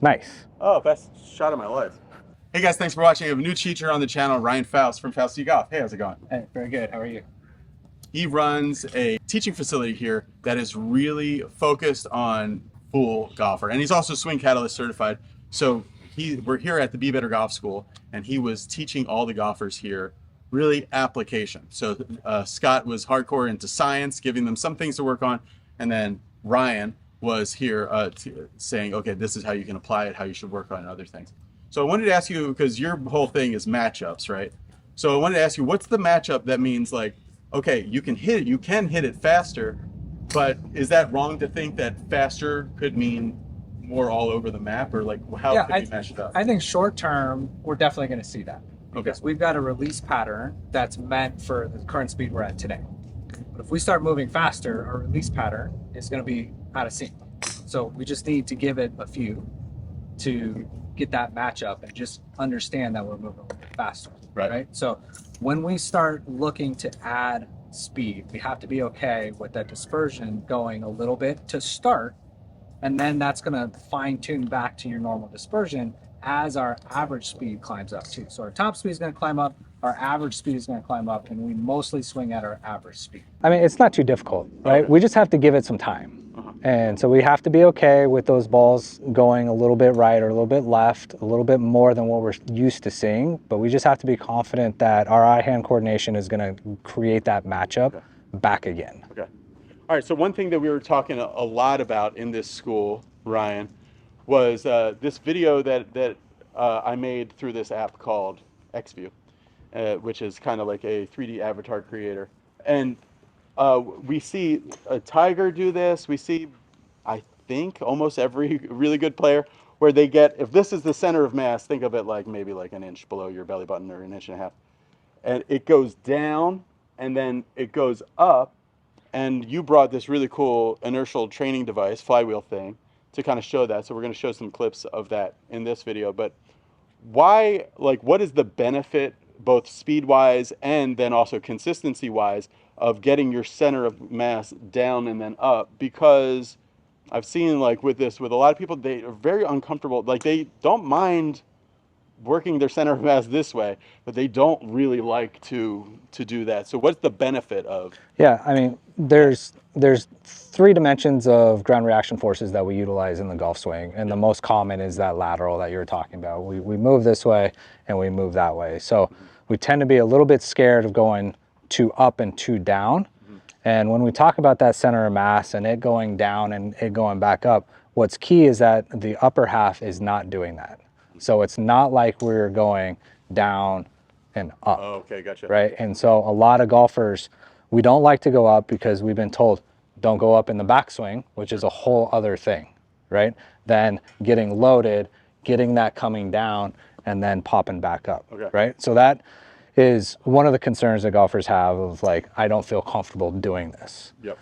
Nice. Oh, best shot of my life. Hey guys, thanks for watching. I have a new teacher on the channel, Ryan Faust from FAUSTY Golf. Hey, how's it going? Hey, very good. How are you? He runs a teaching facility here that is really focused on full golfer. And he's also Swing Catalyst certified. So we're here at the Be Better Golf School, and he was teaching all the golfers here really application. So Scott was hardcore into science, giving them some things to work on. And then Ryan was here saying, okay, this is how you can apply it, how you should work on other things. So I wanted to ask you, because your whole thing is matchups, right? So I wanted to ask you, what's the matchup that means like, okay, you can hit it faster, but is that wrong to think that faster could mean more all over the map, or like how could you match it up? I think short term, we're definitely going to see that because we've got a release pattern that's meant for the current speed we're at today. But if we start moving faster, our release pattern is going to be out of sync. So we just need to give it a few to get that matchup and just understand that we're moving a little bit faster, right? So when we start looking to add speed, we have to be okay with that dispersion going a little bit to start, and then that's going to fine tune back to your normal dispersion as our average speed climbs up too. So our top speed is going to climb up, our average speed is going to climb up, and we mostly swing at our average speed. I mean, it's not too difficult, right? Okay. We just have to give it some time. And so we have to be okay with those balls going a little bit right or a little bit left, a little bit more than what we're used to seeing. But we just have to be confident that our eye-hand coordination is going to create that matchup back again. Okay. All right. So one thing that we were talking a lot about in this school, Ryan, was this video that I made through this app called XView, which is kind of like a 3D avatar creator. And we see a Tiger do this. We see, I think, almost every really good player where they get, if this is the center of mass, think of it like maybe like an inch below your belly button or an inch and a half. And it goes down and then it goes up. And you brought this really cool inertial training device, flywheel thing, to kind of show that. So we're going to show some clips of that in this video. But why, like, what is the benefit, both speed-wise and then also consistency-wise, of getting your center of mass down and then up? Because I've seen, like, with a lot of people, they are very uncomfortable. Like, they don't mind working their center of mass this way, but they don't really like to do that. So what's the benefit of? Yeah, I mean, there's 3 dimensions of ground reaction forces that we utilize in the golf swing, and the most common is that lateral that you were talking about. We move this way and we move that way. So we tend to be a little bit scared of going too up and too down. And when we talk about that center of mass and it going down and it going back up, what's key is that the upper half is not doing that. So it's not like we're going down and up. Oh, okay, gotcha. Right? And so a lot of golfers, we don't like to go up because we've been told don't go up in the backswing, which is a whole other thing, right? Then getting loaded, getting that coming down, and then popping back up, right? So that is one of the concerns that golfers have of like, I don't feel comfortable doing this. Yep.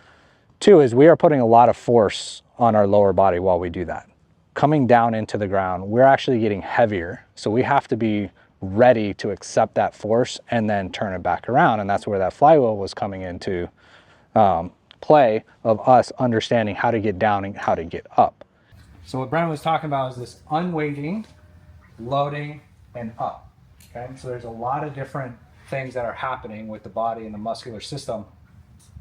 2 is we are putting a lot of force on our lower body while we do that. Coming down into the ground, we're actually getting heavier. So we have to be ready to accept that force and then turn it back around. And that's where that flywheel was coming into play of us understanding how to get down and how to get up. So what Brennan was talking about is this unweighting, loading, and up. Okay, so there's a lot of different things that are happening with the body and the muscular system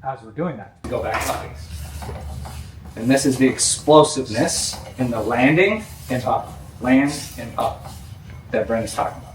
as we're doing that. Go back sideways. And this is the explosiveness in the landing and up, land and up that Brendan's talking about.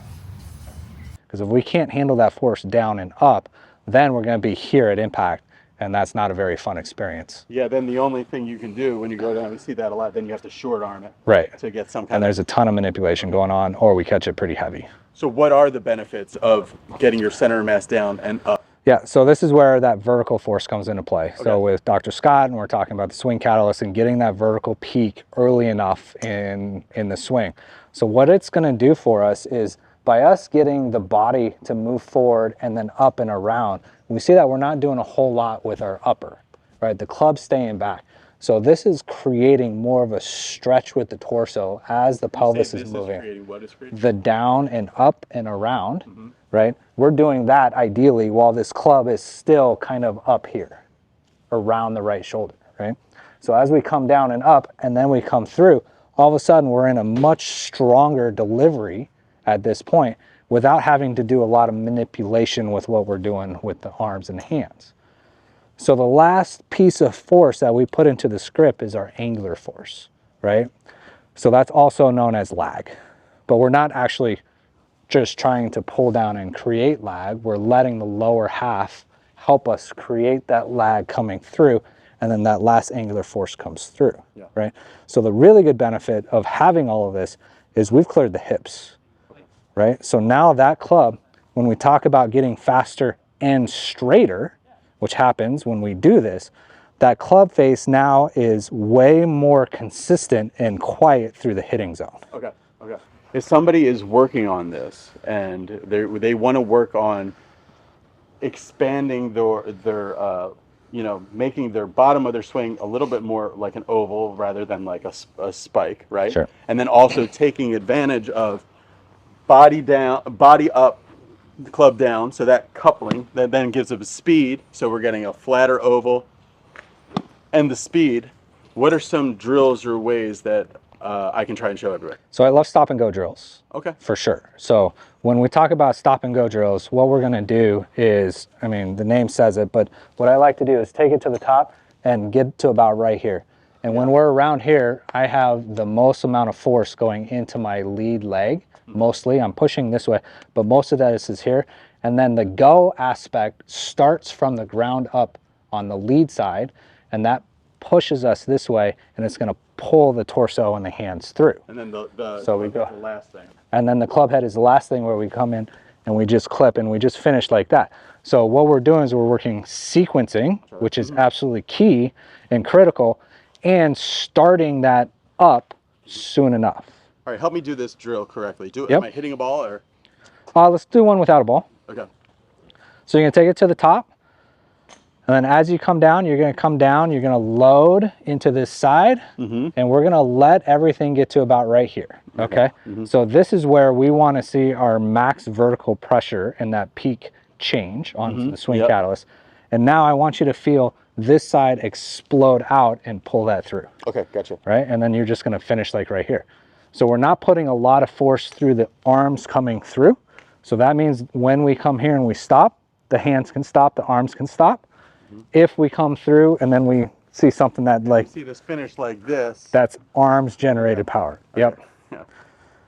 Because if we can't handle that force down and up, then we're going to be here at impact, and that's not a very fun experience. Yeah, then the only thing you can do when you go down, we see that a lot, then you have to short arm it. Right. To get some kind and there's a ton of manipulation going on, or we catch it pretty heavy. So what are the benefits of getting your center of mass down and up? Yeah, so this is where that vertical force comes into play. Okay. So with Dr. Scott, and we're talking about the swing catalyst and getting that vertical peak early enough in the swing. So what it's going to do for us is by us getting the body to move forward and then up and around, we see that we're not doing a whole lot with our upper, right? The club's staying back. So this is creating more of a stretch with the torso as the pelvis is moving. What is creating? The down and up and around, right? We're doing that ideally while this club is still kind of up here, around the right shoulder, right? So as we come down and up and then we come through, all of a sudden we're in a much stronger delivery at this point without having to do a lot of manipulation with what we're doing with the arms and hands. So the last piece of force that we put into the script is our angular force, right? So that's also known as lag, but we're not actually just trying to pull down and create lag. We're letting the lower half help us create that lag coming through, and then that last angular force comes through, right? So the really good benefit of having all of this is we've cleared the hips, right? So now that club, when we talk about getting faster and straighter, which happens when we do this, that club face now is way more consistent and quiet through the hitting zone. Okay. Okay. If somebody is working on this and they want to work on expanding their you know, making their bottom of their swing a little bit more like an oval rather than like a spike, right? Sure. And then also taking advantage of body down, body up, the club down, so that coupling that then gives it speed. So we're getting a flatter oval and the speed. What are some drills or ways that I can try and show everybody? So I love stop and go drills. Okay. For sure. So when we talk about stop and go drills, what we're going to do is, I mean, the name says it, but what I like to do is take it to the top and get to about right here. And when we're around here, I have the most amount of force going into my lead leg. Mostly, I'm pushing this way, but most of that is here. And then the go aspect starts from the ground up on the lead side, and that pushes us this way, and it's going to pull the torso and the hands through. And then So we go. the last thing. And then the club head is the last thing where we come in and we just clip and we just finish like that. So what we're doing is we're working sequencing, which is absolutely key and critical, and starting that up soon enough. All right, help me do this drill correctly. Yep. Am I hitting a ball or? Let's do one without a ball. Okay. So you're going to take it to the top. And then as you come down, you're going to come down, you're going to load into this side, and we're going to let everything get to about right here, okay? So this is where we want to see our max vertical pressure and that peak change on the swing catalyst. And now I want you to feel this side explode out and pull that through. Okay, gotcha. Right? And then you're just going to finish like right here. So we're not putting a lot of force through the arms coming through. So that means when we come here and we stop, the hands can stop, the arms can stop. If we come through and then we see something that like, See this finish like this. that's arms generated power. Yep. Yeah.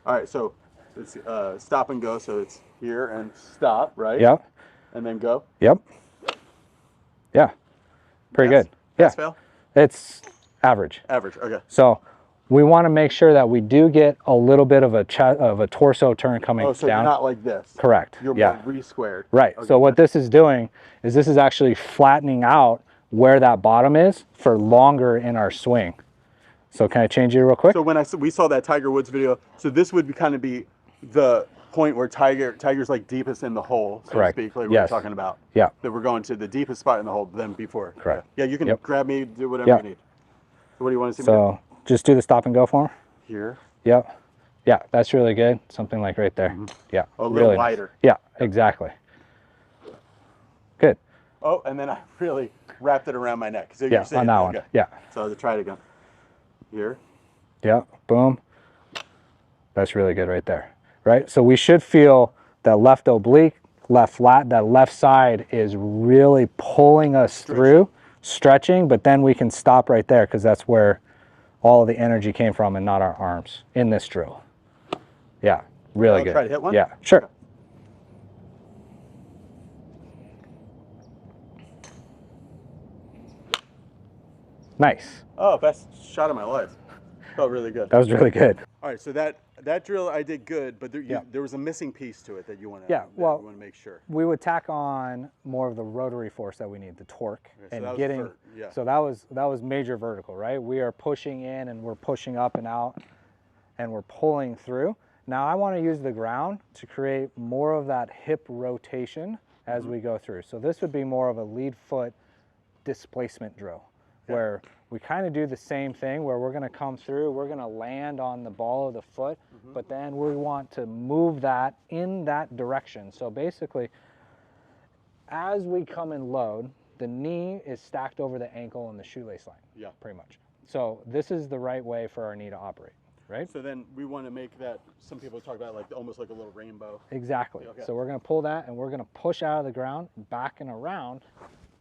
All right, so it's stop and go. So it's here and stop, right? Yep. And then go. Yep. Yeah. Pretty Pass? good. Yeah. Pass, fail? It's average. Average. Okay. So we want to make sure that we do get a little bit of a torso turn coming Oh, so down. you're not like this. Correct. You're Yeah. more re-squared. Right. Okay, So what gotcha. this is doing is this is actually flattening out where that bottom is for longer in our swing. So can I change you real quick? So when we saw that Tiger Woods video, so this would kind of be the point where Tiger's like deepest in the hole, so Correct. to speak, like we Yes. were talking about. Yeah. That we're going to the deepest spot in the hole than before. Correct. Yeah, you can Yep. grab me, do whatever Yep. you need. So what do you want to see me So just do the stop and go for me. do? Here. Yep. Yeah, that's really good. Something like right there. Yeah. A little really nice. wider. Yeah, exactly. Good. Oh, and then I really wrapped it around my neck. So Yeah, you're saying, on that one. okay. Yeah. So I'll try it again. Here. Yeah. Boom. That's really good right there. Right? So we should feel that left oblique, left flat, that left side is really pulling us through, stretching, but then we can stop right there because that's where all of the energy came from and not our arms in this drill. Yeah. Really I'll good. try to hit one? Yeah. Sure. Nice. Oh, best shot of my life. Felt really good. That was really good. All right, so that drill I did good, but there was a missing piece to it that you want to make sure. We would tack on more of the rotary force that we need, the torque, Okay, so and that was getting. So that was major vertical, right? We are pushing in and we're pushing up and out, and we're pulling through. Now I want to use the ground to create more of that hip rotation as we go through. So this would be more of a lead foot displacement drill, where we kind of do the same thing where we're going to come through, we're going to land on the ball of the foot, but then we want to move that in that direction. So basically, as we come and load, the knee is stacked over the ankle and the shoelace line, pretty much. So this is the right way for our knee to operate. right? So then we want to make that, some people talk about like almost like a little rainbow. Exactly. Okay. So we're going to pull that and we're going to push out of the ground, back and around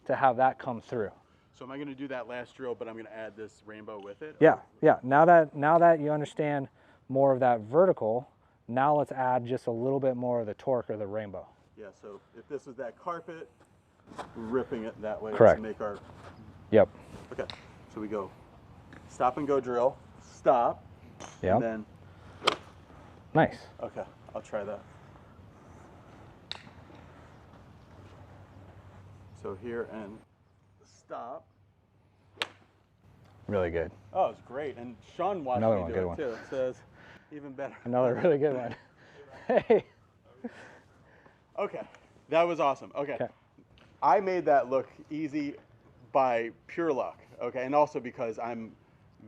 to have that come through. So am I going to do that last drill, but I'm going to add this rainbow with it? Yeah, yeah. Now that you understand more of that vertical, now let's add just a little bit more of the torque or the rainbow. Yeah, so if this was that carpet, ripping it that way Correct. to make our... Yep. Okay, so we go stop and go drill, stop, Yep. and then... Nice. Okay, I'll try that. So here and stop. Really good. Oh, it's great. And Sean watched Another me one, do good it one. too, so it's even better. Another really good one. Hey. Okay, that was awesome. Okay. Okay. I made that look easy by pure luck, okay? And also because I'm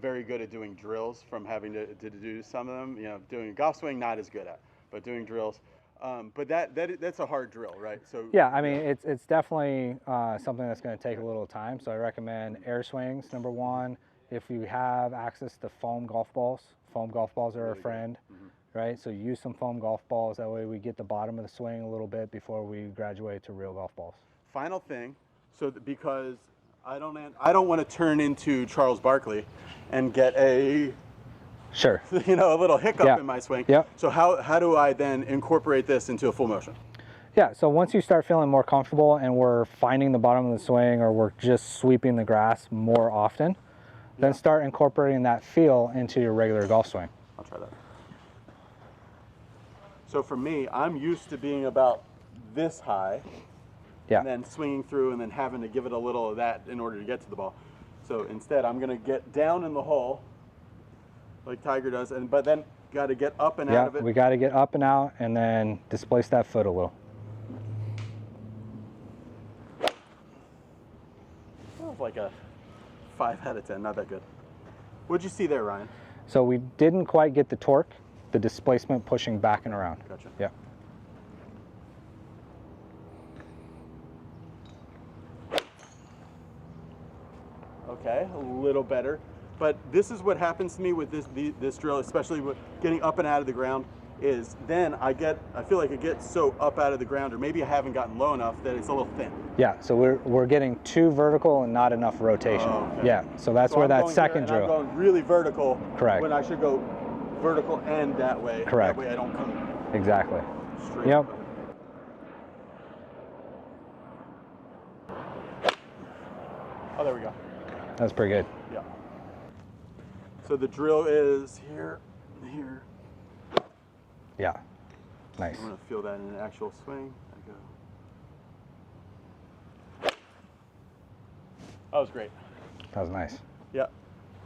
very good at doing drills from having to do some of them. You know, doing a golf swing, not as good at, but doing drills. But that's a hard drill, right? So Yeah, I mean, it's definitely something that's going to take a little time. So I recommend air swings, number one. If you have access to foam golf balls are Really a friend, Mm-hmm. right? So use some foam golf balls. That way we get the bottom of the swing a little bit before we graduate to real golf balls. Final thing, so because I don't want to turn into Charles Barkley and get a Sure. a little hiccup Yeah. in my swing. Yep. So how do I then incorporate this into a full motion? Yeah, so once you start feeling more comfortable and we're finding the bottom of the swing or we're just sweeping the grass more often, then start incorporating that feel into your regular golf swing. I'll try that. So for me, I'm used to being about this high, Yeah. and then swinging through and then having to give it a little of that in order to get to the ball. So instead, I'm going to get down in the hole like Tiger does, but then got to get up and out of it. We got to get up and out and then displace that foot a little. That was like a 5 out of 10, not that good. What'd you see there, Ryan? So we didn't quite get the torque, the displacement pushing back and around. Gotcha. Yeah. Okay, a little better. But this is what happens to me with this drill, especially with getting up and out of the ground, is then I feel like it gets so up out of the ground, or maybe I haven't gotten low enough that it's a little thin. Yeah, so we're getting too vertical and not enough rotation. Oh, okay. Yeah, so that's where I'm that going second here and drill. I'm going really vertical. Correct. When I should go vertical and that way. Correct. That way I don't come Exactly. straight. Yep. Oh, there we go. That's pretty good. Yeah. So the drill is here, here. Yeah. Nice. I'm going to feel that in an actual swing. I go. That was great. That was nice. Yeah.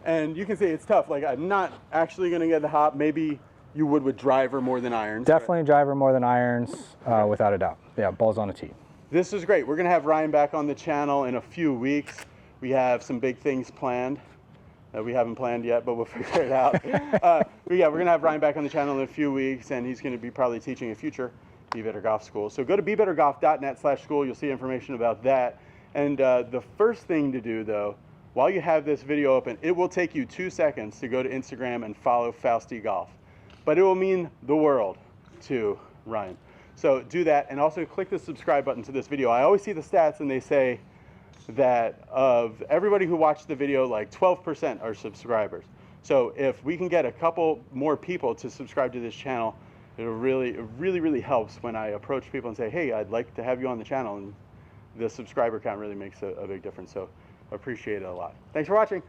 And you can see it's tough. Like, I'm not actually going to get the hop. Maybe you would with driver more than irons. Definitely driver more than irons, without a doubt. Yeah, balls on a tee. This is great. We're going to have Ryan back on the channel in a few weeks. We have some big things planned that we haven't planned yet, but we'll figure it out. But yeah, we're going to have Ryan back on the channel in a few weeks, and he's going to be probably teaching a future Be Better Golf School. So go to BeBetterGolf.net/school. You'll see information about that. And the first thing to do, though, while you have this video open, it will take you 2 seconds to go to Instagram and follow FAUSTY Golf. But it will mean the world to Ryan. So do that, and also click the subscribe button to this video. I always see the stats, and they say that of everybody who watched the video, like 12% are subscribers. So if we can get a couple more people to subscribe to this channel, it really helps when I approach people and say, hey, I'd like to have you on the channel, and the subscriber count really makes a big difference. So I appreciate it a lot. Thanks for watching.